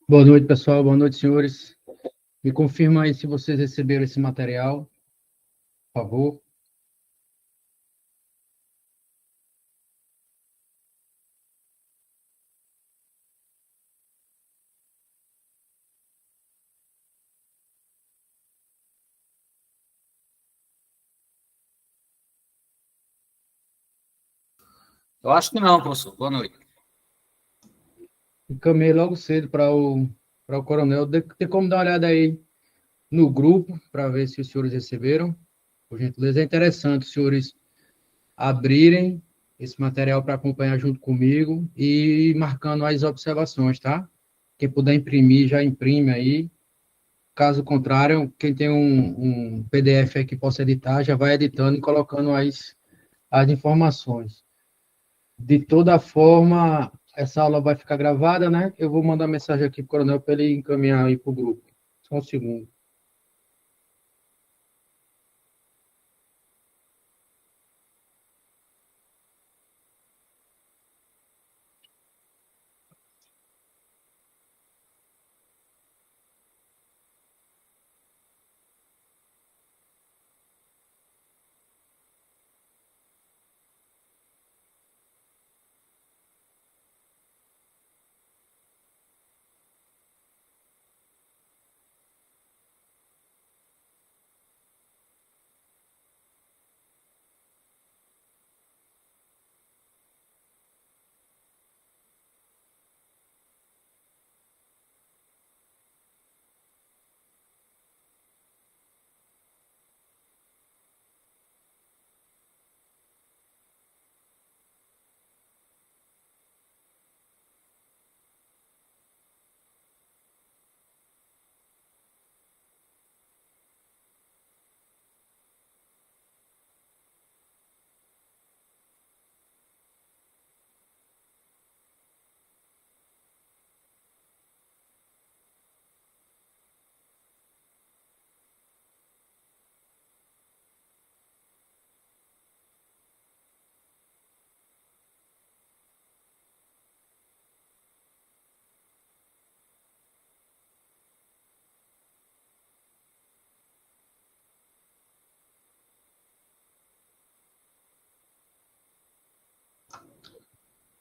Boa noite, pessoal. Boa noite, senhores. Me confirma aí se vocês receberam esse material, por favor. Eu acho que não, professor. Boa noite. Encaminhei logo cedo para o coronel. Tem como dar uma olhada aí no grupo para ver se os senhores receberam? Por gentileza, é interessante os senhores abrirem esse material para acompanhar junto comigo e ir marcando as observações, tá? Quem puder imprimir, já imprime aí. Caso contrário, quem tem um PDF aí que possa editar, já vai editando e colocando as informações. De toda forma, essa aula vai ficar gravada, né? Eu vou mandar mensagem aqui para o coronel para ele encaminhar aí para o grupo. Só um segundo.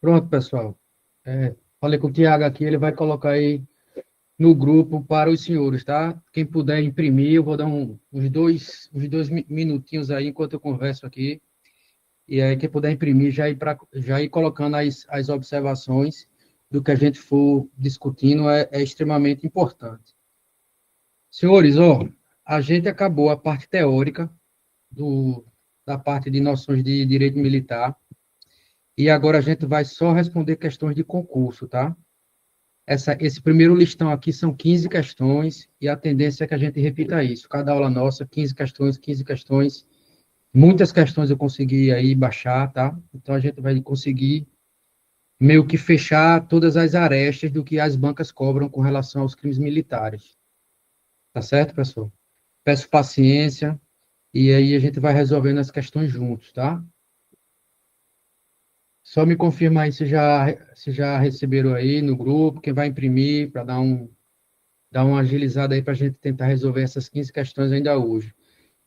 Pronto, pessoal. Falei com o Tiago aqui, ele vai colocar aí no grupo para os senhores, tá? Quem puder imprimir, eu vou dar uns dois minutinhos aí enquanto eu converso aqui. E aí, quem puder imprimir, já ir colocando as observações do que a gente for discutindo é extremamente importante. Senhores, ó, a gente acabou a parte teórica da parte de noções de direito militar e agora a gente vai só responder questões de concurso, tá? Esse primeiro listão aqui são 15 questões e a tendência é que a gente repita isso. Cada aula nossa, 15 questões, 15 questões. Muitas questões eu consegui aí baixar, tá? Então a gente vai conseguir meio que fechar todas as arestas do que as bancas cobram com relação aos crimes militares. Tá certo, pessoal? Peço paciência e aí a gente vai resolvendo as questões juntos, tá? Só me confirma aí se já receberam aí no grupo, quem vai imprimir, para dar uma agilizada aí para a gente tentar resolver essas 15 questões ainda hoje.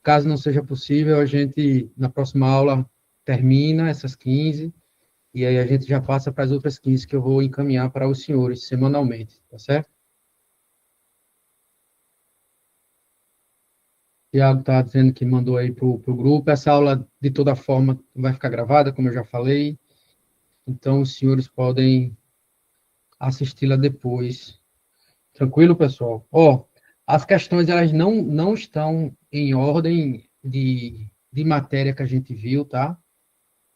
Caso não seja possível, a gente, na próxima aula, termina essas 15 e aí a gente já passa para as outras 15 que eu vou encaminhar para os senhores semanalmente, tá certo? O Tiago está dizendo que mandou aí para o grupo. Essa aula, de toda forma, vai ficar gravada, como eu já falei. Então, os senhores podem assisti-la depois. Tranquilo, pessoal? Ó, as questões, elas não estão em ordem de matéria que a gente viu, tá?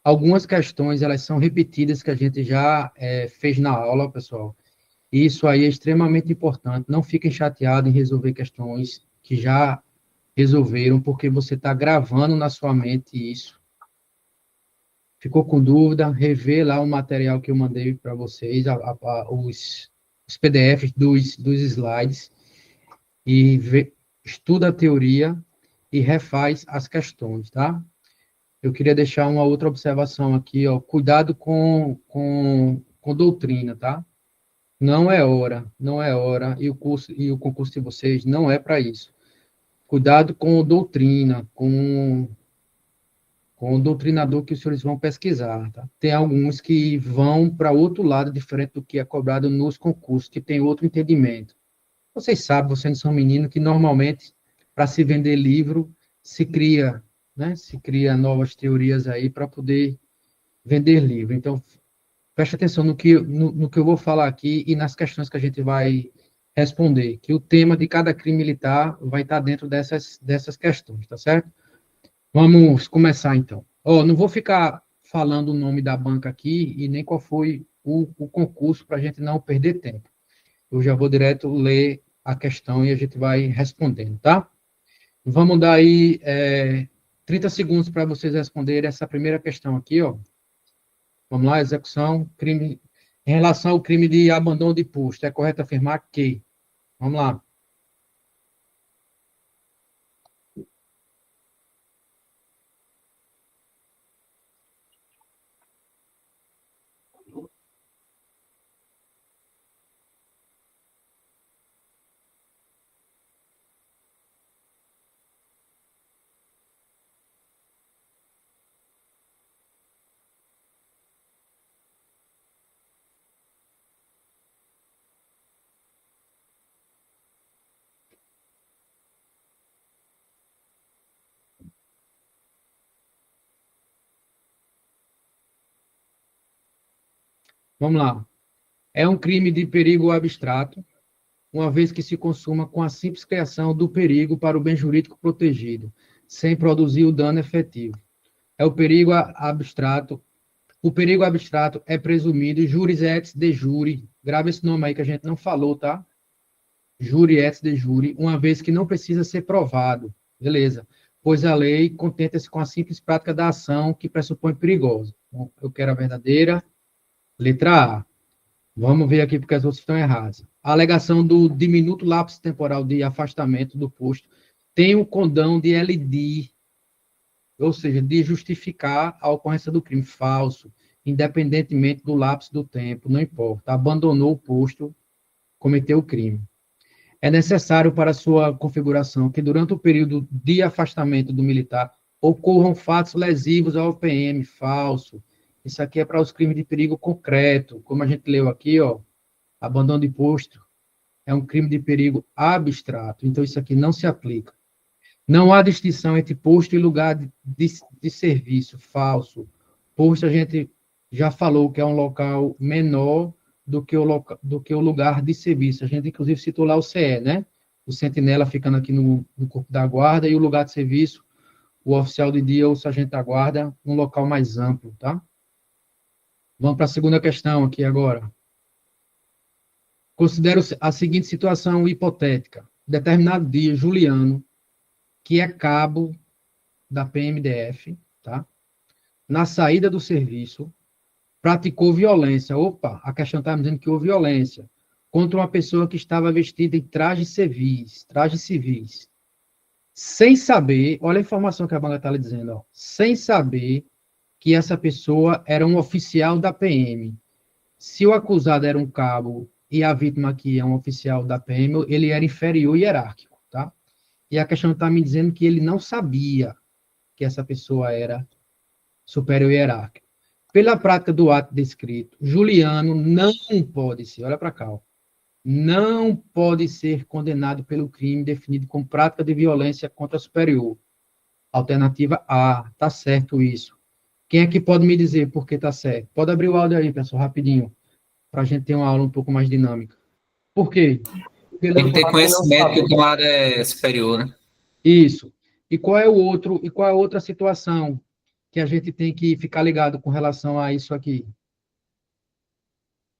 Algumas questões, elas são repetidas que a gente já fez na aula, pessoal. E isso aí é extremamente importante. Não fiquem chateados em resolver questões que já resolveram, porque você está gravando na sua mente isso. Ficou com dúvida, rever lá o material que eu mandei para vocês, os PDFs dos slides, e estuda a teoria e refaz as questões, tá? Eu queria deixar uma outra observação aqui, ó, cuidado com com doutrina, tá? Não é hora, não é hora, e o concurso de vocês não é para isso. Cuidado com doutrina, com o doutrinador que os senhores vão pesquisar, tá? Tem alguns que vão para outro lado, diferente do que é cobrado nos concursos, que tem outro entendimento. Vocês sabem, vocês não são meninos, que normalmente, para se vender livro, se cria, né? Se cria novas teorias aí para poder vender livro. Então, preste atenção no que eu vou falar aqui e nas questões que a gente vai responder, que o tema de cada crime militar vai estar dentro dessas questões, tá certo? Vamos começar, então. Não vou ficar falando o nome da banca aqui e nem qual foi o concurso para a gente não perder tempo. Eu já vou direto ler a questão e a gente vai respondendo, tá? Vamos dar aí 30 segundos para vocês responderem essa primeira questão aqui, ó. Vamos lá, execução, crime. Em relação ao crime de abandono de posto, é correto afirmar que... Vamos lá. Vamos lá. É um crime de perigo abstrato, uma vez que se consuma com a simples criação do perigo para o bem jurídico protegido, sem produzir o dano efetivo. É o perigo abstrato. O perigo abstrato é presumido juris et de jure. Grava esse nome aí que a gente não falou, tá? Juri et de jure, uma vez que não precisa ser provado. Beleza. Pois a lei contenta-se com a simples prática da ação que pressupõe perigosa. Bom, eu quero a verdadeira. Letra A. Vamos ver aqui porque as outras estão erradas. A alegação do diminuto lapso temporal de afastamento do posto tem o condão de LD, ou seja, de justificar a ocorrência do crime falso, independentemente do lapso do tempo, não importa. Abandonou o posto, cometeu o crime. É necessário para sua configuração que durante o período de afastamento do militar ocorram fatos lesivos ao PM, falso. Isso aqui é para os crimes de perigo concreto, como a gente leu aqui, ó, abandono de posto é um crime de perigo abstrato, então isso aqui não se aplica. Não há distinção entre posto e lugar de serviço, falso. Posto a gente já falou que é um local menor do que o lugar de serviço. A gente, inclusive, citou lá o CE, né? O sentinela ficando aqui no corpo da guarda e o lugar de serviço, o oficial de dia ou o sargento da guarda, um local mais amplo, tá? Vamos para a segunda questão aqui agora. Considero a seguinte situação hipotética. Determinado dia, Juliano, que é cabo da PMDF, tá? Na saída do serviço, praticou violência. Opa, a questão está dizendo que houve violência contra uma pessoa que estava vestida em trajes civis, sem saber, olha a informação que a banca está lhe dizendo, ó, sem saber que essa pessoa era um oficial da PM. Se o acusado era um cabo e a vítima aqui é um oficial da PM, ele era inferior hierárquico, tá? E a questão está me dizendo que ele não sabia que essa pessoa era superior hierárquico. Pela prática do ato descrito, Juliano não pode ser, olha para cá, ó, não pode ser condenado pelo crime definido como prática de violência contra superior. Alternativa A, tá certo isso. Quem é que pode me dizer por que tá certo? Pode abrir o áudio aí, pessoal, rapidinho, para a gente ter uma aula um pouco mais dinâmica. Por quê? Tem que ter conhecimento que o camarada é superior, né? Isso. E qual é a outra situação que a gente tem que ficar ligado com relação a isso aqui?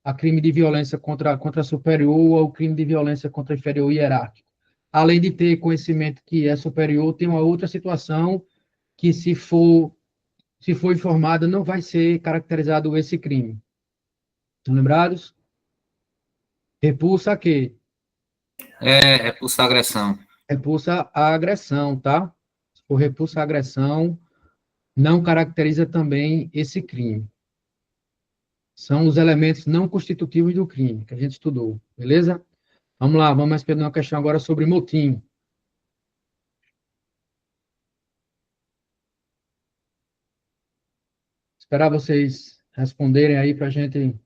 A crime de violência contra superior ou crime de violência contra inferior hierárquico. Além de ter conhecimento que é superior, tem uma outra situação que, se for informada, não vai ser caracterizado esse crime. Estão lembrados? Repulsa a quê? Repulsa a agressão. Repulsa a agressão, tá? Se for repulsa a agressão, não caracteriza também esse crime. São os elementos não constitutivos do crime, que a gente estudou, beleza? Vamos lá, vamos responder uma questão agora sobre motim. Esperar vocês responderem aí para a gente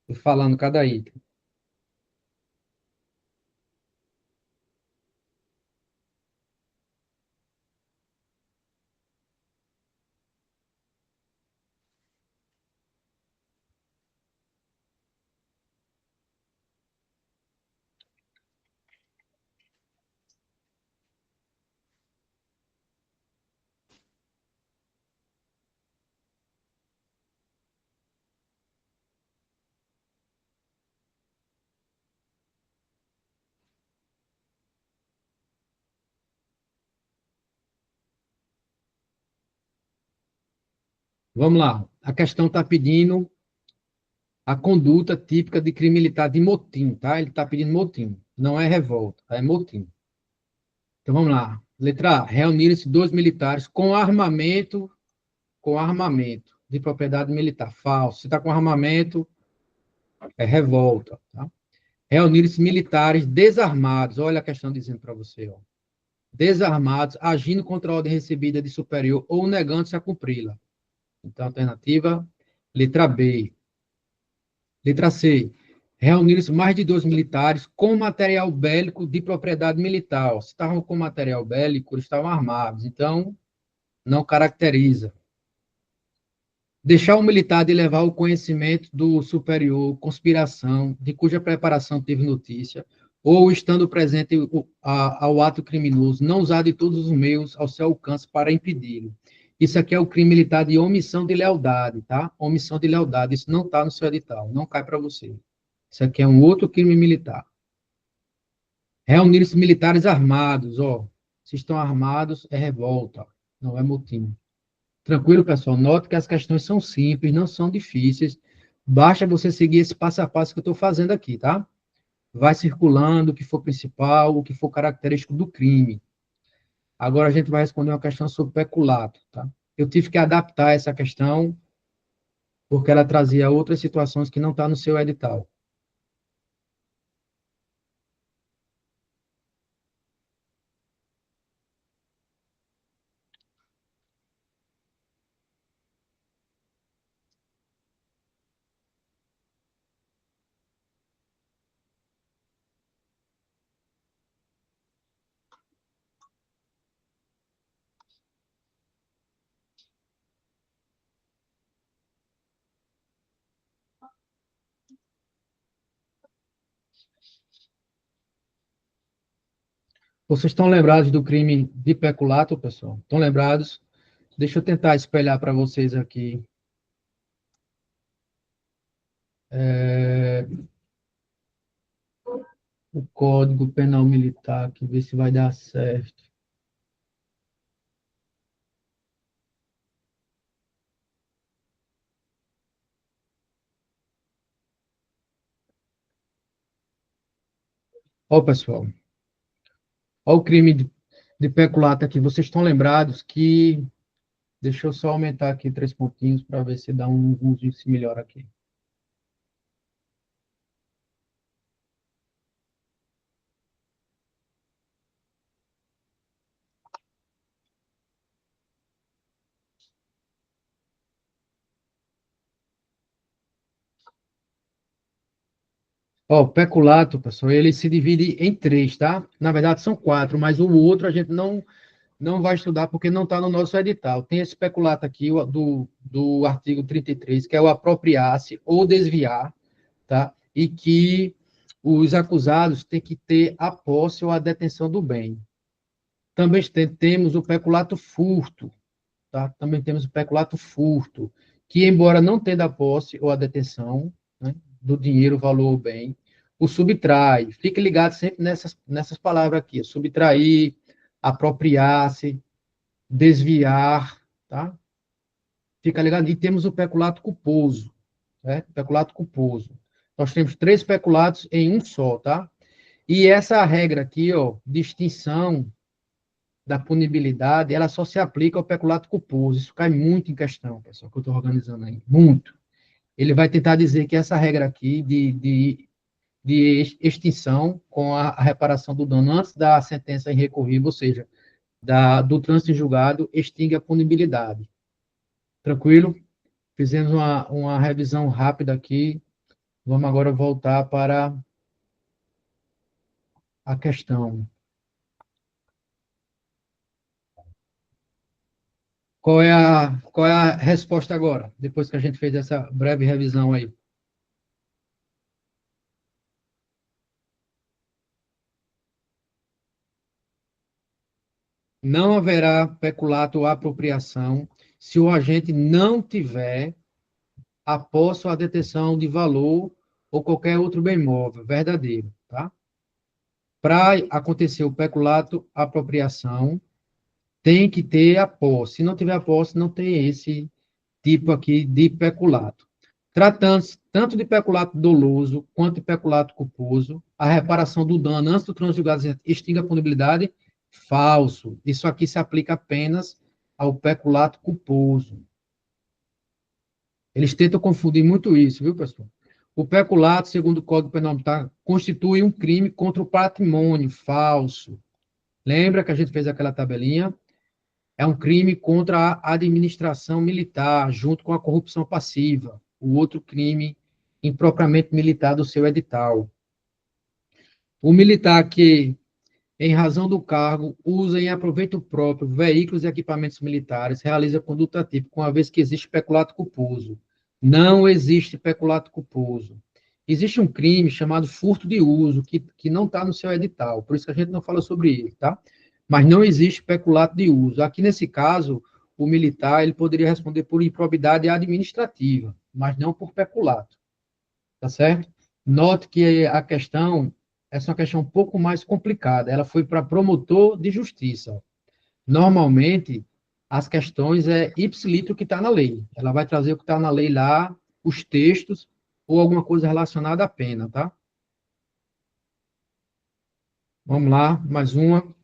ir falando cada item. Vamos lá. A questão está pedindo a conduta típica de crime militar de motim, tá? Ele está pedindo motim. Não é revolta, é motim. Então vamos lá. Letra A. Reunirem-se dois militares com armamento de propriedade militar. Falso. Se está com armamento, é revolta, tá? Reunirem-se militares desarmados. Olha a questão dizendo para você, ó. Desarmados, agindo contra a ordem recebida de superior ou negando-se a cumpri-la. Então, alternativa, letra B. Letra C. Reuniram-se mais de 2 militares com material bélico de propriedade militar. Se estavam com material bélico, eles estavam armados. Então, não caracteriza. Deixar o militar de levar o conhecimento do superior, conspiração, de cuja preparação teve notícia, ou estando presente ao ato criminoso, não usar de todos os meios ao seu alcance para impedi-lo. Isso aqui é o crime militar de omissão de lealdade, tá? Omissão de lealdade. Isso não está no seu edital, não cai para você. Isso aqui é um outro crime militar. Reunir-se militares armados, ó. Se estão armados, é revolta, não é motim. Tranquilo, pessoal? Note que as questões são simples, não são difíceis. Basta você seguir esse passo a passo que eu estou fazendo aqui, tá? Vai circulando o que for principal, o que for característico do crime. Agora a gente vai responder uma questão sobre peculato, tá? Eu tive que adaptar essa questão porque ela trazia outras situações que não estão no seu edital. Vocês estão lembrados do crime de peculato, pessoal? Estão lembrados? Deixa eu tentar espelhar para vocês aqui. O Código Penal Militar, que ver se vai dar certo. Ó, pessoal, ó o crime de peculato aqui. Vocês estão lembrados que... Deixa eu só aumentar aqui 3 pontinhos para ver se dá um se melhor aqui. Ó, o peculato, pessoal, ele se divide em 3, tá? Na verdade, são 4, mas o outro a gente não vai estudar porque não está no nosso edital. Tem esse peculato aqui do artigo 33, que é o apropriar-se ou desviar, tá? E que os acusados têm que ter a posse ou a detenção do bem. Também temos o peculato furto, tá? Também temos o peculato furto, que, embora não tenha a posse ou a detenção, né, do dinheiro, valor ou bem, o subtrai. Fique ligado sempre nessas palavras aqui: subtrair, apropriar-se, desviar, tá? Fica ligado. E temos o peculato culposo, né? Peculato culposo. Nós temos 3 peculatos em um só, tá? E essa regra aqui, ó, distinção da punibilidade, ela só se aplica ao peculato culposo. Isso cai muito em questão, pessoal, que eu estou organizando aí. Muito. ele vai tentar dizer que essa regra aqui de extinção com a reparação do dano antes da sentença irrecorrível, ou seja, do trânsito em julgado, extingue a punibilidade. Tranquilo? Fizemos uma revisão rápida aqui. Vamos agora voltar para a questão. Qual é a resposta agora, depois que a gente fez essa breve revisão aí? Não haverá peculato ou apropriação se o agente não tiver a posse ou a detenção de valor ou qualquer outro bem móvel verdadeiro, tá? Para acontecer o peculato, apropriação, tem que ter a posse. Se não tiver a posse, não tem esse tipo aqui de peculato. Tratando-se tanto de peculato doloso quanto de peculato culposo, a reparação do dano antes do trânsito julgado extingue a punibilidade, falso. Isso aqui se aplica apenas ao peculato culposo. Eles tentam confundir muito isso, viu, pessoal? O peculato, segundo o Código Penal Militar, constitui um crime contra o patrimônio, falso. Lembra que a gente fez aquela tabelinha? É um crime contra a administração militar, junto com a corrupção passiva, o outro crime impropriamente militar do seu edital. O militar que, em razão do cargo, usa em aproveito próprio veículos e equipamentos militares, realiza conduta típica, uma vez que existe peculato culposo. Não existe peculato culposo. Existe um crime chamado furto de uso, que não está no seu edital, por isso que a gente não fala sobre ele, tá? Mas não existe peculato de uso. Aqui, nesse caso, o militar ele poderia responder por improbidade administrativa, mas não por peculato, tá certo? Note que a questão, essa é uma questão um pouco mais complicada, ela foi para promotor de justiça. Normalmente, as questões é ipsilito que está na lei. Ela vai trazer o que está na lei lá, os textos, ou alguma coisa relacionada à pena, tá? Vamos lá, mais uma.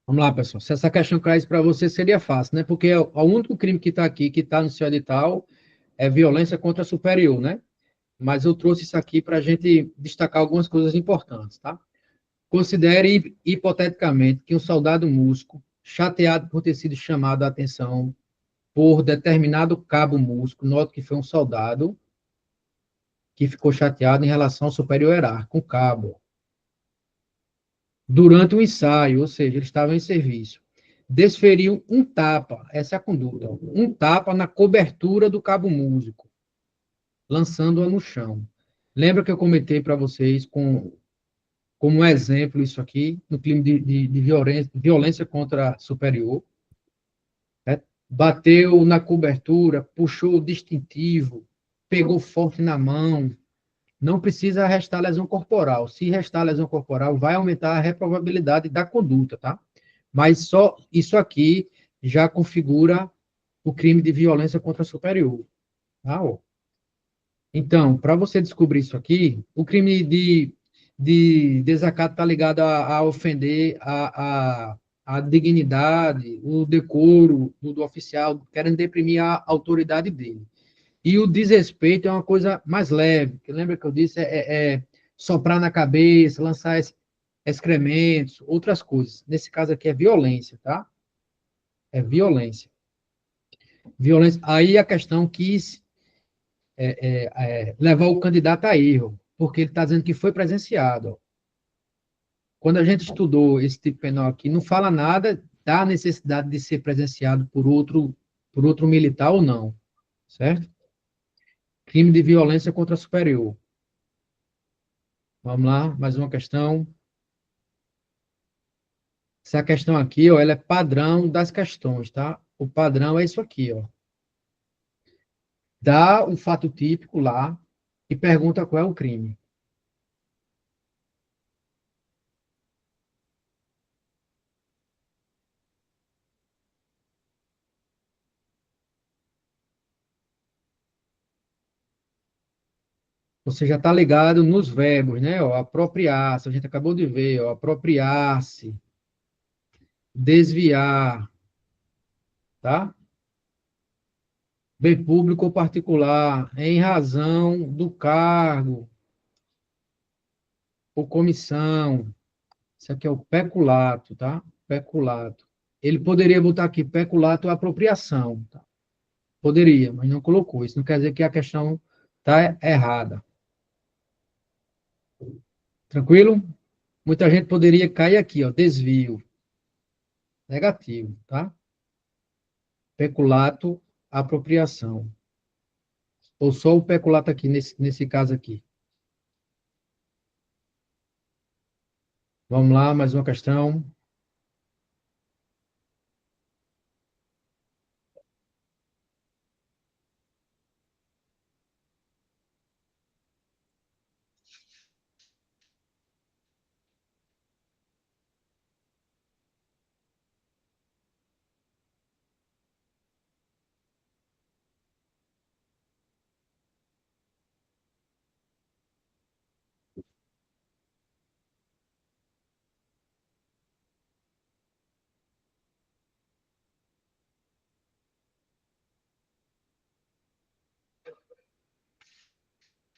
Vamos lá, pessoal. Se essa questão caísse para você, seria fácil, né? Porque o único crime que está aqui, que está no seu edital, é violência contra superior, né? Mas eu trouxe isso aqui para a gente destacar algumas coisas importantes, tá? Considere, hipoteticamente, que um soldado músico, chateado por ter sido chamado a atenção por determinado cabo músico, note que foi um soldado que ficou chateado em relação ao superior hierárquico, um cabo, durante o ensaio, ou seja, ele estava em serviço, desferiu um tapa, essa é a conduta, um tapa na cobertura do cabo músico, lançando-a no chão. Lembra que eu comentei para vocês como exemplo isso aqui, no crime de violência contra superior, né? Bateu na cobertura, puxou o distintivo, pegou forte na mão, não precisa restar lesão corporal. Se restar lesão corporal, vai aumentar a reprovabilidade da conduta, tá? Mas só isso aqui já configura o crime de violência contra superior, tá? Então, para você descobrir isso aqui, o crime de desacato está ligado a ofender a dignidade, o decoro do oficial, querendo deprimir a autoridade dele. E o desrespeito é uma coisa mais leve, que lembra que eu disse, é soprar na cabeça, lançar excrementos, outras coisas. Nesse caso aqui é violência, tá? É violência. Violência. Aí a questão quis levar o candidato a erro, porque ele está dizendo que foi presenciado. Quando a gente estudou esse tipo penal aqui, não fala nada evitar a necessidade de ser presenciado por outro militar ou não, certo? Crime de violência contra superior. Vamos lá, mais uma questão. Essa questão aqui, ó, ela é padrão das questões, tá? O padrão é isso aqui, ó. Dá o fato típico lá e pergunta qual é o crime. Você já está ligado nos verbos, né? Ó, apropriar-se, a gente acabou de ver, ó, apropriar-se, desviar, tá? Bem público ou particular, em razão do cargo ou comissão. Isso aqui é o peculato, tá? Peculato. Ele poderia botar aqui peculato ou apropriação, tá? Poderia, mas não colocou. Isso não quer dizer que a questão está errada. Tranquilo? Muita gente poderia cair aqui, ó, desvio. Negativo, tá? Peculato, apropriação. Ou só o peculato aqui, nesse caso aqui. Vamos lá, mais uma questão.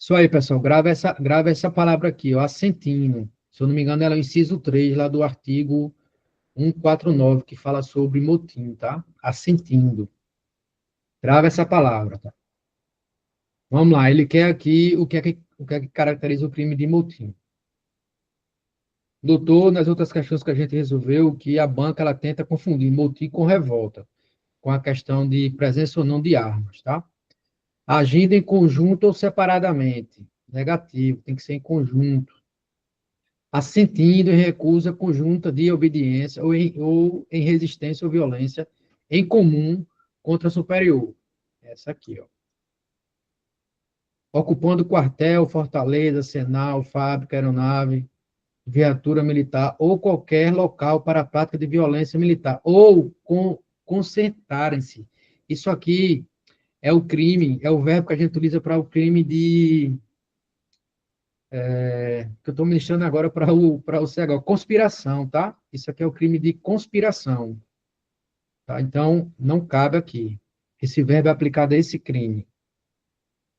Isso aí, pessoal. Grava essa palavra aqui, ó, assentino. Se eu não me engano, ela é o inciso 3 lá do artigo 149, que fala sobre motim, tá? Assentindo. Grava essa palavra, tá? Vamos lá, ele quer aqui o que é que caracteriza o crime de motim. Doutor, nas outras questões que a gente resolveu, que a banca ela tenta confundir motim com revolta, com a questão de presença ou não de armas, tá? Agindo em conjunto ou separadamente. Negativo, tem que ser em conjunto. Assentindo em recusa conjunta de obediência ou em resistência ou violência em comum contra superior. Essa aqui, ó. Ocupando quartel, fortaleza, senal, fábrica, aeronave, viatura militar ou qualquer local para a prática de violência militar, ou concentrarem-se. Isso aqui é o crime, é o verbo que a gente utiliza para o crime de. Que eu estou me deixando agora para o C agora, conspiração, tá? Isso aqui é o crime de conspiração, tá? Então, não cabe aqui. Esse verbo é aplicado a esse crime,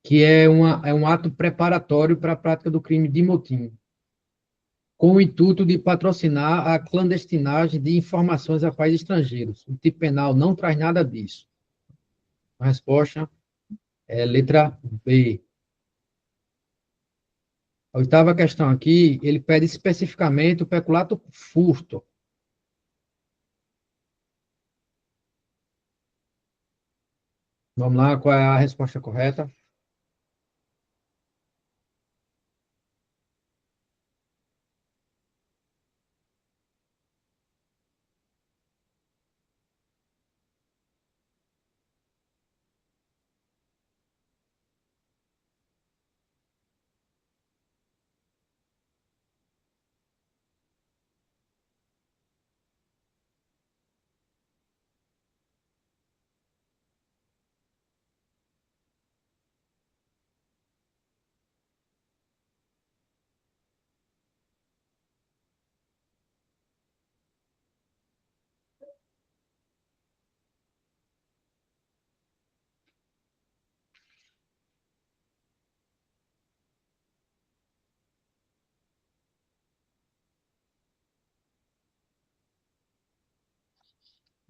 que é um ato preparatório para a prática do crime de motim, com o intuito de patrocinar a clandestinagem de informações a países estrangeiros. O tipo penal não traz nada disso. A resposta é letra B. A oitava questão aqui, ele pede especificamente o peculato furto. Vamos lá, qual é a resposta correta?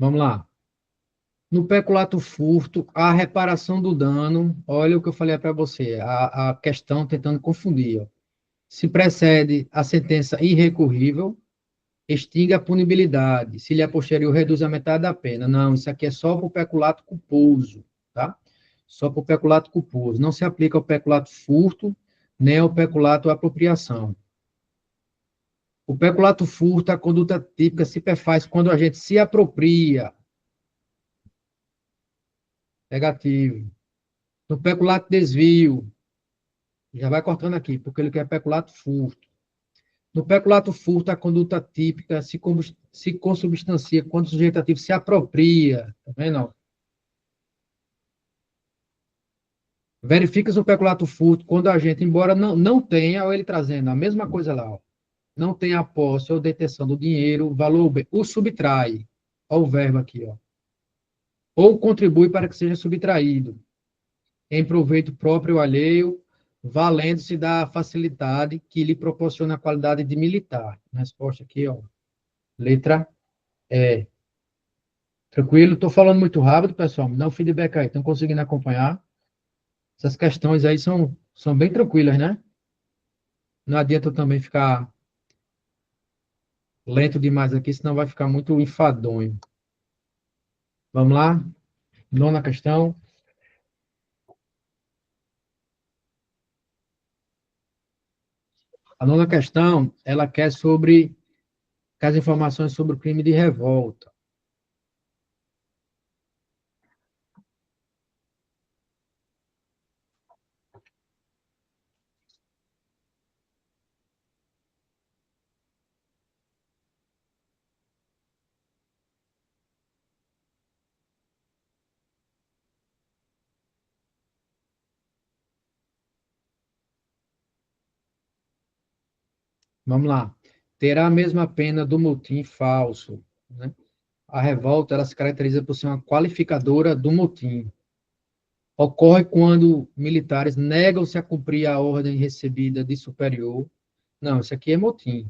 Vamos lá. No peculato furto, a reparação do dano, olha o que eu falei para você, a questão tentando confundir. Ó. Se precede a sentença irrecorrível, extingue a punibilidade, se lhe é posterior, reduz a metade da pena. Não, isso aqui é só para o peculato culposo, tá? Só para o peculato culposo. Não se aplica ao peculato furto, nem ao peculato apropriação. O peculato furto, a conduta típica se perfaz quando a gente se apropria. Negativo. No peculato desvio, já vai cortando aqui, porque ele quer peculato furto. No peculato furto, a conduta típica se consubstancia quando o sujeito ativo se apropria. Tá vendo? Verifica-se o peculato furto quando a gente, embora não tenha, ou ele trazendo a mesma coisa lá, ó, não tenha a posse ou detenção do dinheiro, valor B, o subtrai. Olha o verbo aqui, ó. Ou contribui para que seja subtraído, em proveito próprio ou alheio, valendo-se da facilidade que lhe proporciona a qualidade de militar. Resposta aqui, ó. Letra E. Tranquilo? Estou falando muito rápido, pessoal. Me dá um feedback aí. Estão conseguindo acompanhar? Essas questões aí são bem tranquilas, né? Não adianta eu também ficar lento demais aqui, senão vai ficar muito enfadonho. Vamos lá? Nona questão. A nona questão, ela quer as informações sobre o crime de revolta. Vamos lá. Terá a mesma pena do motim falso, né? A revolta, ela se caracteriza por ser uma qualificadora do motim. Ocorre quando militares negam-se a cumprir a ordem recebida de superior. Não, isso aqui é motim.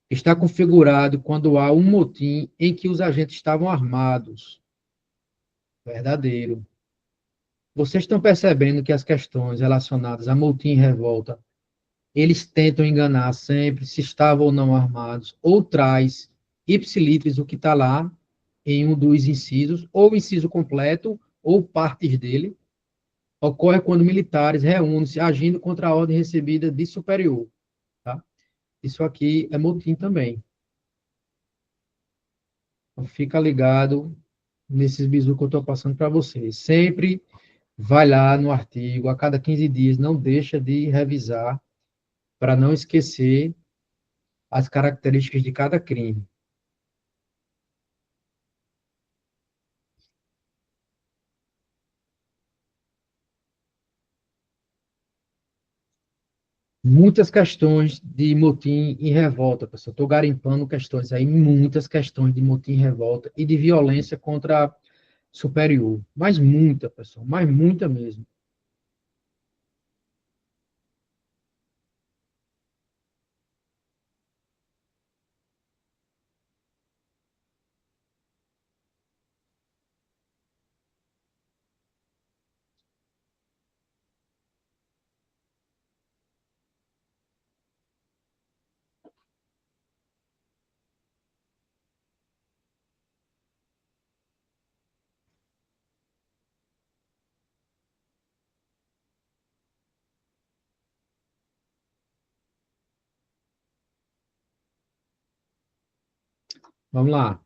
Está configurado quando há um motim em que os agentes estavam armados. Verdadeiro. Vocês estão percebendo que as questões relacionadas a motim e revolta, eles tentam enganar sempre se estavam ou não armados, ou traz ipsilitris o que está lá em um dos incisos, ou o inciso completo, ou partes dele, ocorre quando militares reúnem-se agindo contra a ordem recebida de superior. Tá? Isso aqui é motim também. Então, fica ligado nesses bisus que eu estou passando para vocês. Sempre vai lá no artigo, a cada 15 dias, não deixa de revisar, para não esquecer as características de cada crime. Muitas questões de motim e revolta, pessoal. Estou garimpando questões aí, muitas questões de motim e revolta e de violência contra superior. Mas muita, pessoal, mas muita mesmo. Vamos lá.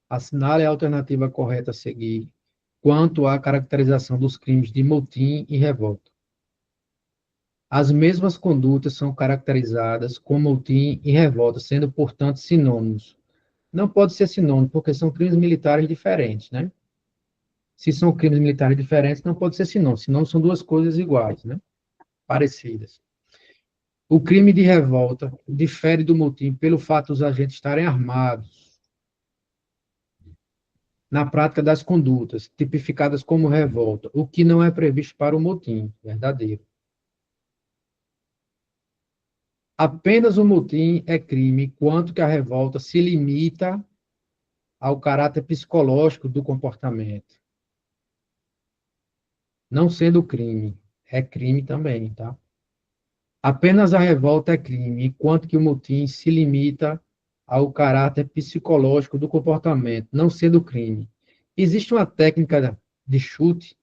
Assinale a alternativa correta a seguir quanto à caracterização dos crimes de motim e revolta. As mesmas condutas são caracterizadas como motim e revolta, sendo, portanto, sinônimos. Não pode ser sinônimo, porque são crimes militares diferentes, né? Se são crimes militares diferentes, não pode ser sinônimo, senão são duas coisas iguais, né? Parecidas. O crime de revolta difere do motim pelo fato dos agentes estarem armados na prática das condutas, tipificadas como revolta, o que não é previsto para o motim, verdadeiro. Apenas o motim é crime, quanto que a revolta se limita ao caráter psicológico do comportamento. Não sendo crime, é crime também, tá? Apenas a revolta é crime, enquanto que o motim se limita ao caráter psicológico do comportamento, não sendo crime. Existe uma técnica de chute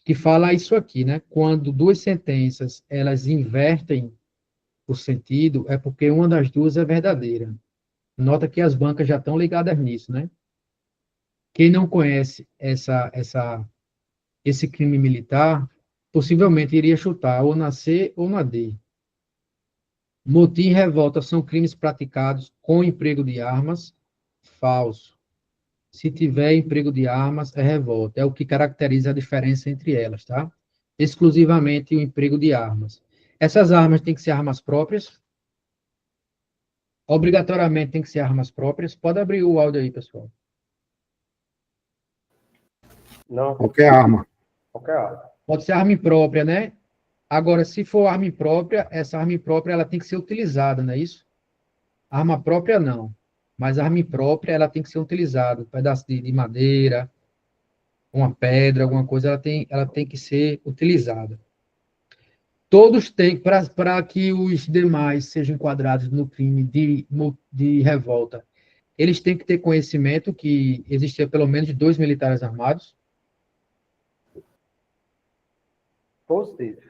que fala isso aqui, né? Quando duas sentenças elas invertem o sentido, é porque uma das duas é verdadeira. Nota que as bancas já estão ligadas nisso, né? Quem não conhece esse crime militar, possivelmente iria chutar ou na C ou na D. Motim e revolta são crimes praticados com emprego de armas? Falso. Se tiver emprego de armas, é revolta. É o que caracteriza a diferença entre elas, tá? Exclusivamente o emprego de armas. Essas armas têm que ser armas próprias? Obrigatoriamente tem que ser armas próprias? Pode abrir o áudio aí, pessoal. Não. Qualquer arma. Qualquer arma. Pode ser arma imprópria, né? Agora, se for arma imprópria, essa arma imprópria ela tem que ser utilizada, não é isso? Arma própria, não. Mas arma imprópria, ela tem que ser utilizada. Um pedaço de madeira, uma pedra, alguma coisa, ela tem que ser utilizada. Todos têm, para que os demais sejam enquadrados no crime de revolta, eles têm que ter conhecimento que existia pelo menos 2 militares armados. Positivo.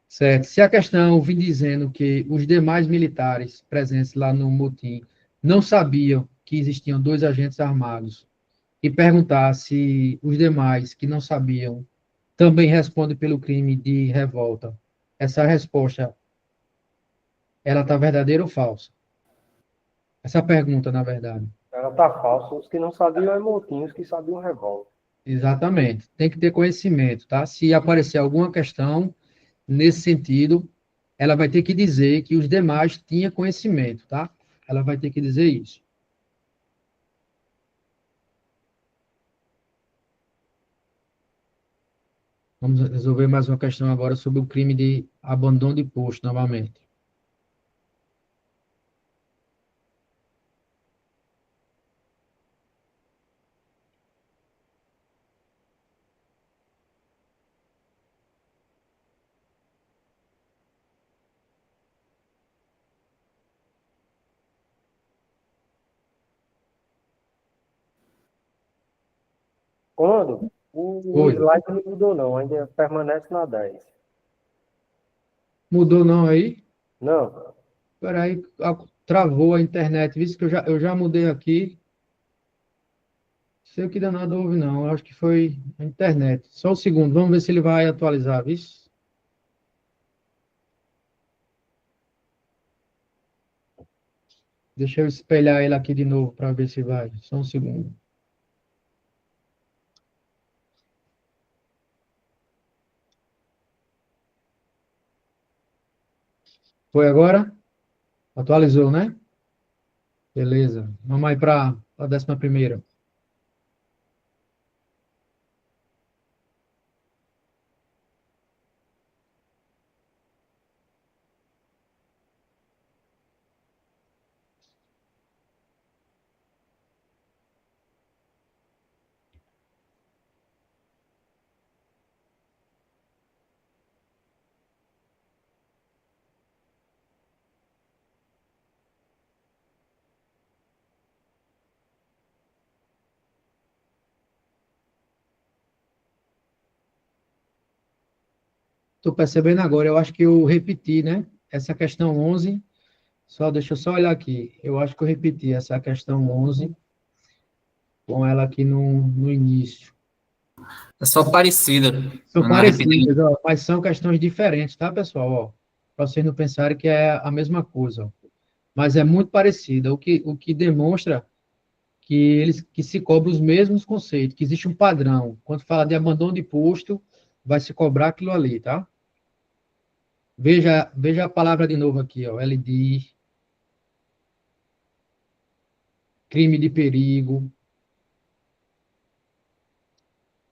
Certo. Se a questão vem dizendo que os demais militares presentes lá no motim não sabiam que existiam 2 agentes armados e perguntar se os demais que não sabiam também respondem pelo crime de revolta, essa resposta, ela está verdadeira ou falsa? Essa pergunta, na verdade. Ela tá falsa. Os que não sabiam é motim, os que sabiam revolta. Exatamente. Tem que ter conhecimento, tá? Se aparecer alguma questão nesse sentido, ela vai ter que dizer que os demais tinham conhecimento, tá? Ela vai ter que dizer isso. Vamos resolver mais uma questão agora sobre o crime de abandono de posto, novamente. Quando? O Oi. slide não mudou, não. Ainda permanece na 10. Mudou não aí? Não. Espera aí, travou a internet, visto que eu já mudei aqui. Sei o que danado houve, não. Eu acho que foi a internet. Só um segundo, vamos ver se ele vai atualizar, viu? Deixa eu espelhar ele aqui de novo para ver se vai. Só um segundo. Foi agora? Atualizou, né? Beleza. Vamos aí para a 11ª. Estou percebendo agora, eu acho que eu repeti, né? Essa questão 11, deixa eu só olhar aqui. Eu acho que eu repeti essa questão 11 com ela aqui no início. É só parecida. São Não é repetindo. parecidas, ó, mas são questões diferentes, tá, pessoal? Para vocês não pensarem que é a mesma coisa. Ó. Mas é muito parecida, o que demonstra que se cobra os mesmos conceitos, que existe um padrão. Quando fala de abandono de posto, vai se cobrar aquilo ali, tá? Veja a palavra de novo aqui, ó, LD, crime de perigo,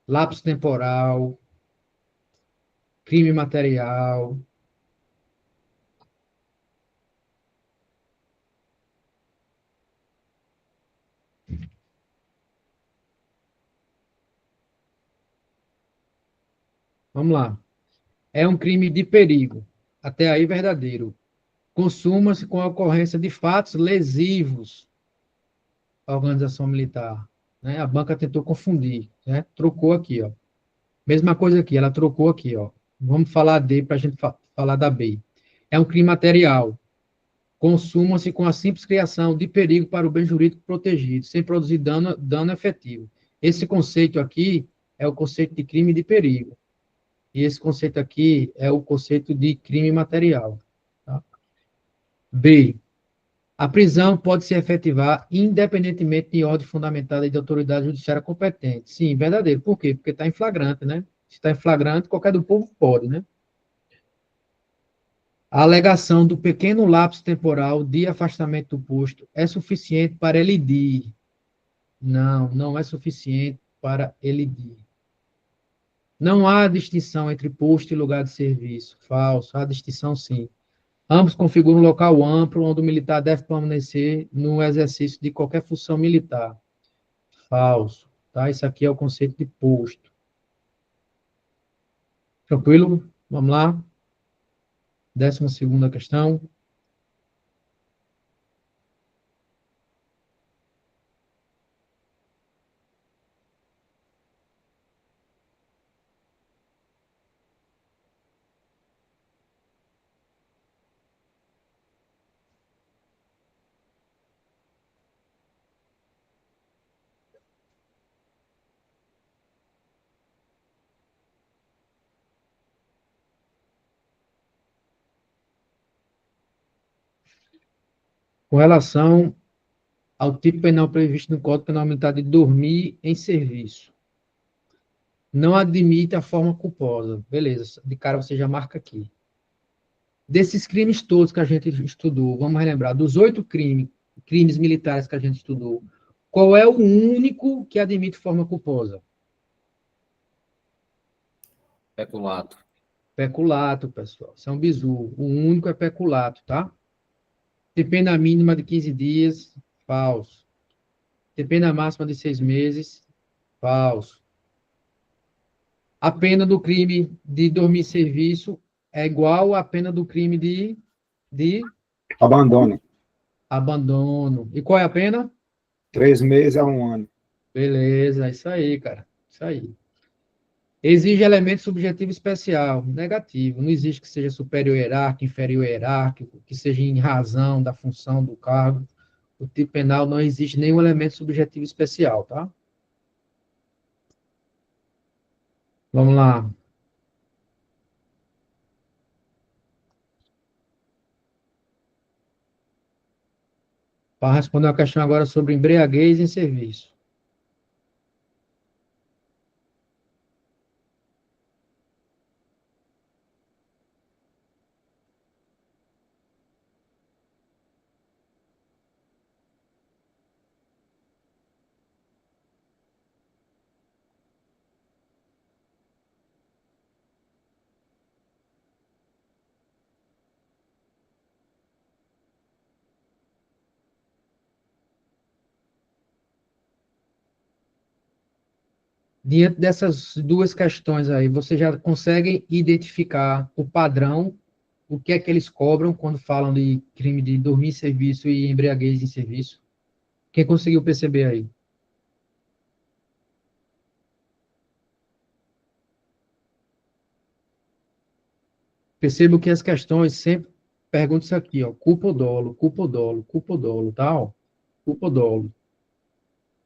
lapso temporal, crime material. Vamos lá. É um crime de perigo. Até aí, verdadeiro. Consuma-se com a ocorrência de fatos lesivos a organização militar, né? A banca tentou confundir, né? Trocou aqui, ó. Mesma coisa aqui, ela trocou aqui, ó. Vamos falar D para a gente falar da B. É um crime material. Consuma-se com a simples criação de perigo para o bem jurídico protegido, sem produzir dano efetivo. Esse conceito aqui é o conceito de crime de perigo. E esse conceito aqui é o conceito de crime material. Tá? B. A prisão pode se efetivar independentemente de ordem fundamentada e de autoridade judiciária competente. Sim, verdadeiro. Por quê? Porque está em flagrante, né? Se está em flagrante, qualquer do povo pode, né? A alegação do pequeno lapso temporal de afastamento do posto é suficiente para elidir. Não, não é suficiente para elidir. Não há distinção entre posto e lugar de serviço. Falso. Há distinção, sim. Ambos configuram um local amplo onde o militar deve permanecer no exercício de qualquer função militar. Falso. Tá? Isso aqui é o conceito de posto. Tranquilo? Vamos lá. 12ª questão. Com relação ao tipo penal previsto no Código Penal Militar de dormir em serviço. Não admite a forma culposa. Beleza, de cara você já marca aqui. Desses crimes todos que a gente estudou, vamos relembrar, dos 8 crimes militares que a gente estudou, qual é o único que admite forma culposa? Peculato. Peculato, pessoal. Isso é um bizu. O único é peculato, tá? Tem pena mínima de 15 dias, falso. Tem pena máxima de 6 meses, falso. A pena do crime de dormir em serviço é igual à pena do crime de Abandono. abandono. E qual é a pena? 3 meses a 1 ano. Beleza, isso aí, cara. Isso aí. Exige elemento subjetivo especial. Negativo. Não existe que seja superior hierárquico, inferior hierárquico, que seja em razão da função do cargo. O tipo penal não existe nenhum elemento subjetivo especial, tá? Vamos lá. Para responder uma questão agora sobre embriaguez em serviço. Diante dessas duas questões aí, você já consegue identificar o padrão, o que é que eles cobram quando falam de crime de dormir em serviço e embriaguez em serviço? Quem conseguiu perceber aí? Percebo que as questões sempre perguntam isso aqui, ó, culpa ou dolo, culpa ou dolo, culpa ou dolo, tá? Ó, culpa ou dolo.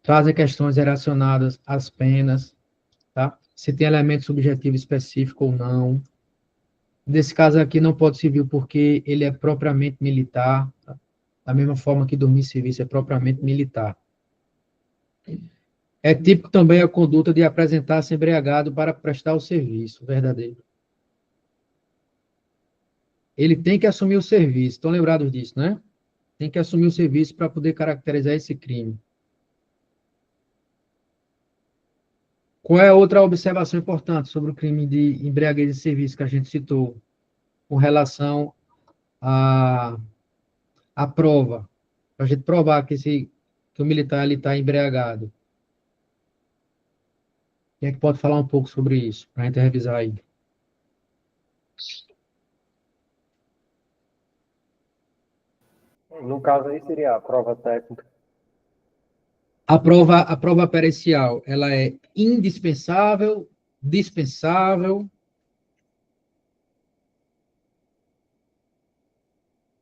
Trazem questões relacionadas às penas, tá? Se tem elemento subjetivo específico ou não. Nesse caso aqui não pode civil porque ele é propriamente militar, tá? Da mesma forma que dormir em serviço é propriamente militar. É típico também a conduta de apresentar-se embriagado para prestar o serviço, verdadeiro. Ele tem que assumir o serviço, estão lembrados disso, né? Tem que assumir o serviço para poder caracterizar esse crime. Qual é a outra observação importante sobre o crime de embriaguez de serviço que a gente citou, com relação à prova? Para a gente provar que o militar está embriagado. Quem é que pode falar um pouco sobre isso, para a gente revisar aí? No caso aí seria a prova técnica. A prova pericial, ela é indispensável, dispensável,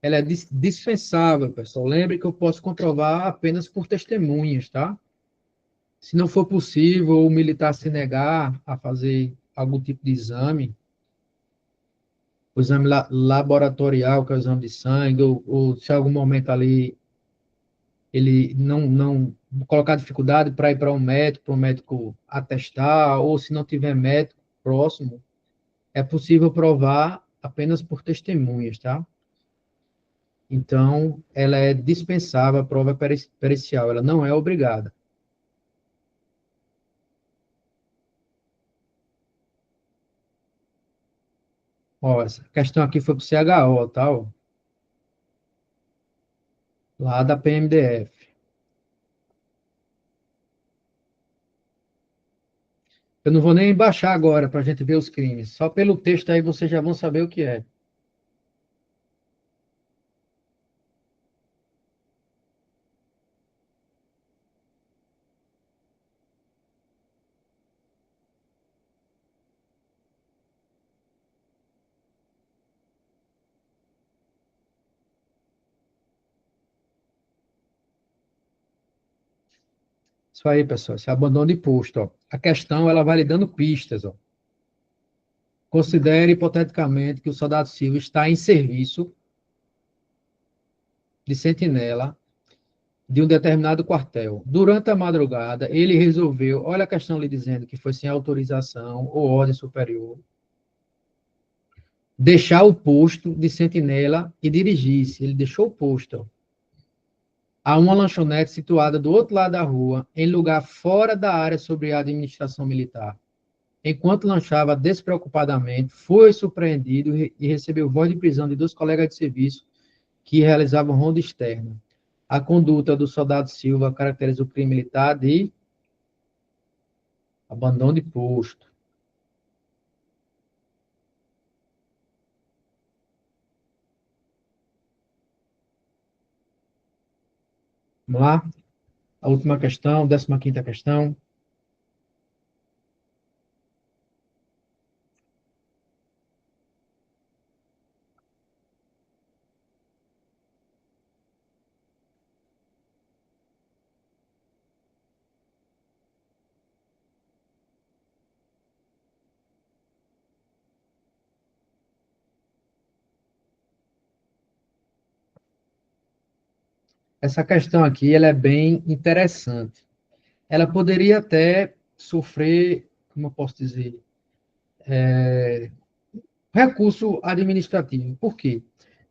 ela é dispensável, pessoal. Lembre que eu posso comprovar apenas por testemunhas, tá? Se não for possível o militar se negar a fazer algum tipo de exame, o exame laboratorial, que é o exame de sangue, ou se em algum momento ali ele não colocar dificuldade para ir para um médico atestar, ou se não tiver médico próximo, é possível provar apenas por testemunhas, tá? Então, ela é dispensável, a prova pericial, ela não é obrigada. Ó, essa questão aqui foi para o CHO, tá? Ó, lá da PMDF. Eu não vou nem baixar agora para a gente ver os crimes. Só pelo texto aí vocês já vão saber o que é. Isso aí, pessoal, esse abandono de posto, ó. A questão, ela vai lhe dando pistas, ó. Considere, hipoteticamente, que o soldado Silva está em serviço de sentinela de um determinado quartel. Durante a madrugada, ele resolveu, olha a questão lhe dizendo que foi sem autorização ou ordem superior, deixar o posto de sentinela e dirigir-se. Ele deixou o posto a uma lanchonete situada do outro lado da rua, em lugar fora da área sobre a administração militar. Enquanto lanchava despreocupadamente, foi surpreendido e recebeu voz de prisão de 2 colegas de serviço que realizavam ronda externa. A conduta do soldado Silva caracteriza o crime militar de abandono de posto. Vamos lá? A última questão, 15ª questão. Essa questão aqui, ela é bem interessante. Ela poderia até sofrer, como eu posso dizer, recurso administrativo. Por quê?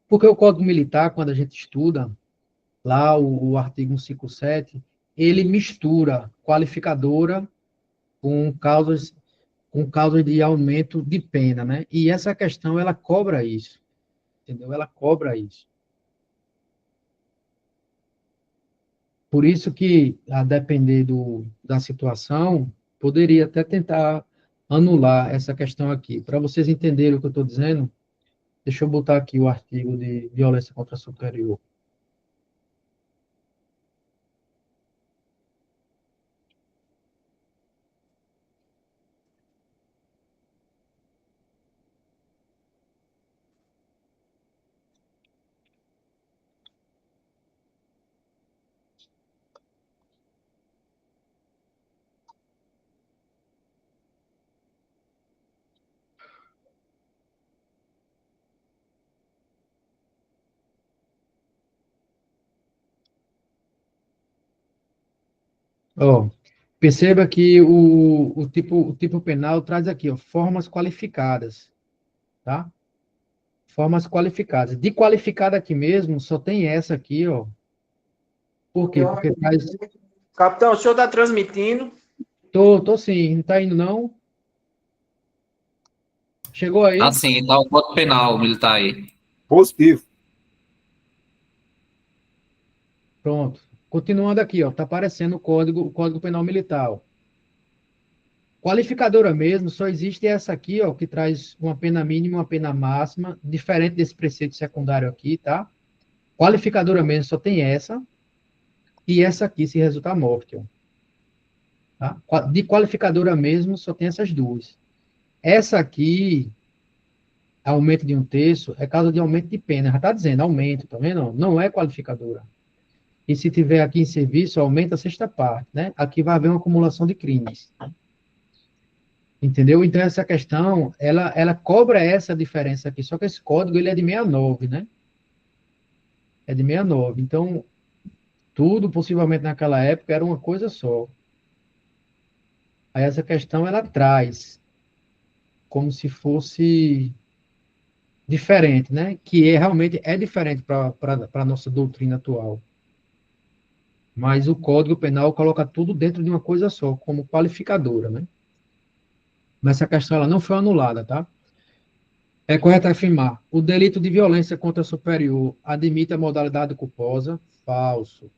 Porque o Código Militar, quando a gente estuda, lá o artigo 157, ele mistura qualificadora com causas de aumento de pena, né? E essa questão, ela cobra isso, entendeu? Ela cobra isso. Por isso que, a depender da situação, poderia até tentar anular essa questão aqui. Para vocês entenderem o que eu estou dizendo, deixa eu botar aqui o artigo de violência contra a superior. Ó, perceba que o tipo penal traz aqui, ó, formas qualificadas, tá? Formas qualificadas. De qualificada aqui mesmo, só tem essa aqui, ó. Por quê? Porque traz... Capitão, o senhor está transmitindo? Tô sim, não tá indo não? Chegou aí? Assim, tá o Código Penal militar aí. Positivo. Pronto. Continuando aqui, ó, tá aparecendo o Código Penal Militar, ó. Qualificadora mesmo, só existe essa aqui, ó, que traz uma pena mínima, uma pena máxima, diferente desse preceito secundário aqui, tá? Qualificadora mesmo, só tem essa. e essa aqui se resultar morte, ó. Tá? De qualificadora mesmo, só tem essas duas. Essa aqui, aumento de 1/3, é causa de aumento de pena. Já está dizendo, aumento, tá vendo? Não é qualificadora. E se tiver aqui em serviço, aumenta a sexta parte, né? Aqui vai haver uma acumulação de crimes. Entendeu? Então, essa questão, ela cobra essa diferença aqui. Só que esse código, ele é de 69, né? É de 69. Então, tudo, possivelmente, naquela época, era uma coisa só. Aí, essa questão, ela traz como se fosse diferente, né? Que realmente é diferente para a nossa doutrina atual. Mas o Código Penal coloca tudo dentro de uma coisa só, como qualificadora, né? Mas essa questão ela não foi anulada, tá? É correto afirmar: o delito de violência contra superior admite a modalidade culposa? Falso.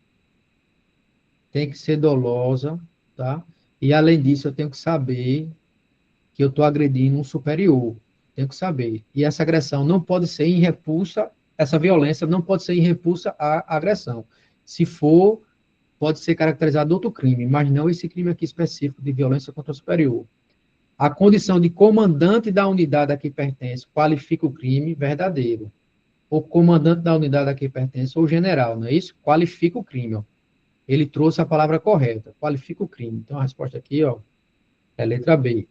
Tem que ser dolosa, tá? E além disso, eu tenho que saber que eu estou agredindo um superior. Tenho que saber. E essa agressão não pode ser em repulsa, essa violência não pode ser em repulsa à agressão. Se for, pode ser caracterizado outro crime, mas não esse crime aqui específico de violência contra o superior. A condição de comandante da unidade a que pertence qualifica o crime verdadeiro. O comandante da unidade a que pertence, ou general, não é isso? Qualifica o crime, ó. Ele trouxe a palavra correta, qualifica o crime. Então, a resposta aqui, ó, é letra B.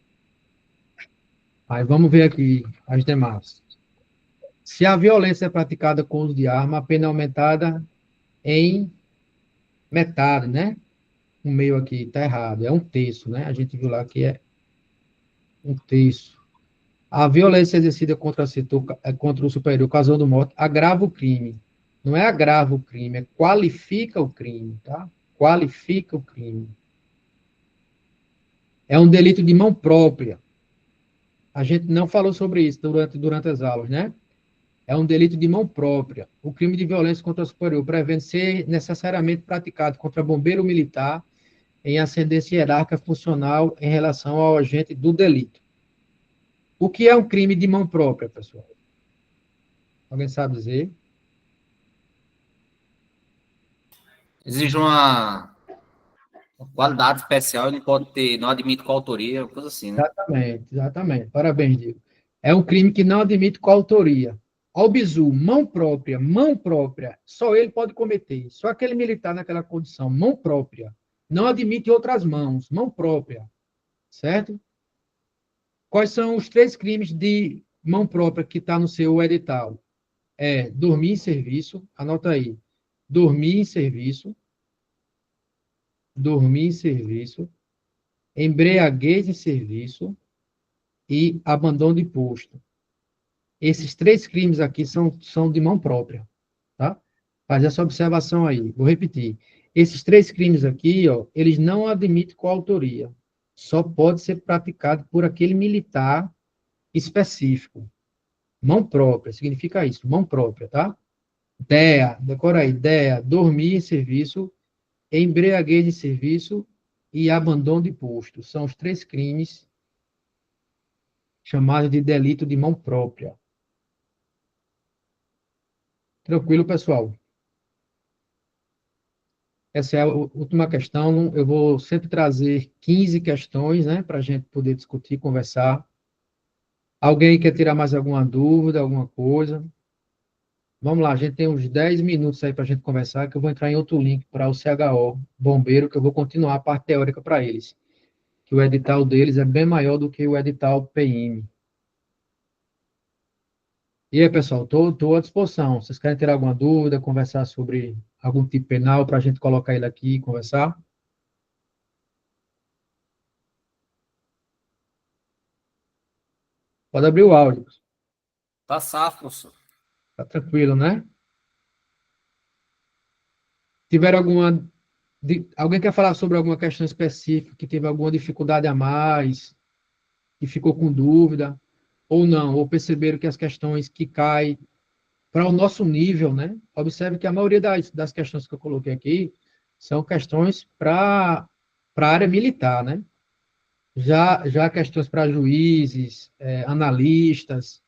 Aí vamos ver aqui as demais. Se a violência é praticada com uso de arma, a pena é aumentada em metade, né? O meio aqui está errado, é 1/3, né? A gente viu lá que é 1/3. A violência exercida contra o superior causando morte agrava o crime. Não é agrava o crime, é qualifica o crime, tá? Qualifica o crime. É um delito de mão própria. A gente não falou sobre isso durante as aulas, né? É um delito de mão própria. O crime de violência contra o superior prevê ser necessariamente praticado contra bombeiro militar em ascendência hierárquica funcional em relação ao agente do delito. O que é um crime de mão própria, pessoal? Alguém sabe dizer? Exige uma qualidade especial, ele pode ter, não admite coautoria, coisa assim, né? Exatamente, exatamente. Parabéns, Diego. É um crime que não admite coautoria. Ao bizu, mão própria, só ele pode cometer. Só aquele militar naquela condição, mão própria. Não admite outras mãos, mão própria. Certo? Quais são os 3 crimes de mão própria que está no seu edital? É dormir em serviço, anota aí. Dormir em serviço, embriaguez em serviço e abandono de posto. Esses 3 crimes aqui são de mão própria, tá? Faz essa observação aí. Vou repetir. Esses 3 crimes aqui, ó, eles não admitem coautoria. Só pode ser praticado por aquele militar específico. Mão própria, significa isso, mão própria, tá? DEA, decora aí, DEA, dormir em serviço, embriaguez em serviço e abandono de posto. São os 3 crimes chamados de delito de mão própria. Tranquilo, pessoal? Essa é a última questão. Eu vou sempre trazer 15 questões, né, para a gente poder discutir, conversar. Alguém quer tirar mais alguma dúvida, alguma coisa? Vamos lá, a gente tem uns 10 minutos aí para a gente conversar, que eu vou entrar em outro link para o CHO, bombeiro, que eu vou continuar a parte teórica para eles. Que o edital deles é bem maior do que o edital PIM. E aí, pessoal, estou à disposição. Vocês querem ter alguma dúvida, conversar sobre algum tipo penal para a gente colocar ele aqui e conversar? Pode abrir o áudio. Tá safo, professor. Tá tranquilo, né? Tiver alguém quer falar sobre alguma questão específica, que teve alguma dificuldade a mais, que ficou com dúvida, ou não, ou perceberam que as questões que caem para o nosso nível, né? Observe que a maioria das questões que eu coloquei aqui são questões para a área militar, né? Já questões para juízes, analistas,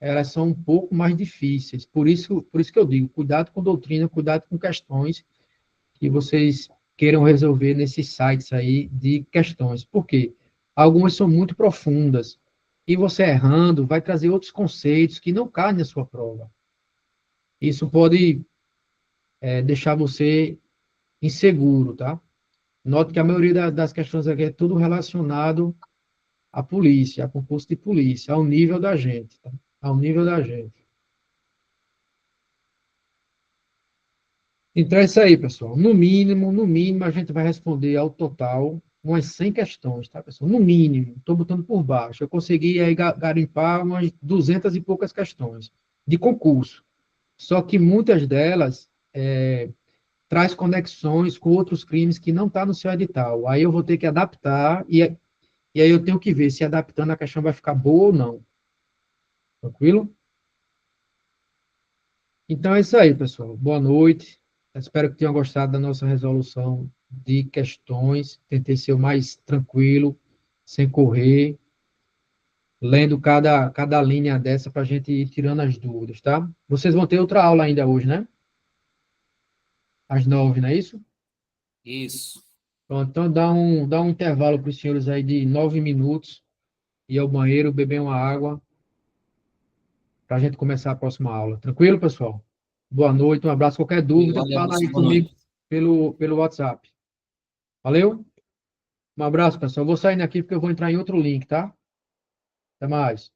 elas são um pouco mais difíceis. Por isso que eu digo, cuidado com doutrina, cuidado com questões que vocês queiram resolver nesses sites aí de questões. Por quê? Algumas são muito profundas, e você errando vai trazer outros conceitos que não caem na sua prova. Isso pode deixar você inseguro, tá? Note que a maioria das questões aqui é tudo relacionado à polícia, a concurso de polícia, ao nível da gente, tá? Ao nível da gente. Então é isso aí, pessoal. No mínimo, a gente vai responder ao total umas 100 questões, tá, pessoal? No mínimo, estou botando por baixo. Eu consegui aí garimpar umas 200 e poucas questões de concurso. Só que muitas delas traz conexões com outros crimes que não está no seu edital. Aí eu vou ter que adaptar e aí eu tenho que ver se adaptando a questão vai ficar boa ou não. Tranquilo? Então é isso aí, pessoal. Boa noite. Espero que tenham gostado da nossa resolução de questões. Tentei ser o mais tranquilo, sem correr, lendo cada linha dessa para a gente ir tirando as dúvidas, tá? Vocês vão ter outra aula ainda hoje, né? Às 9, não é isso? Isso. Pronto, então dá um intervalo para os senhores aí de 9 minutos, ir ao banheiro, beber uma água, para a gente começar a próxima aula. Tranquilo, pessoal? Boa noite, um abraço. Qualquer dúvida, Valeu, fala aí boa comigo noite. pelo WhatsApp. Valeu? Um abraço, pessoal. Eu vou saindo aqui porque eu vou entrar em outro link, tá? Até mais.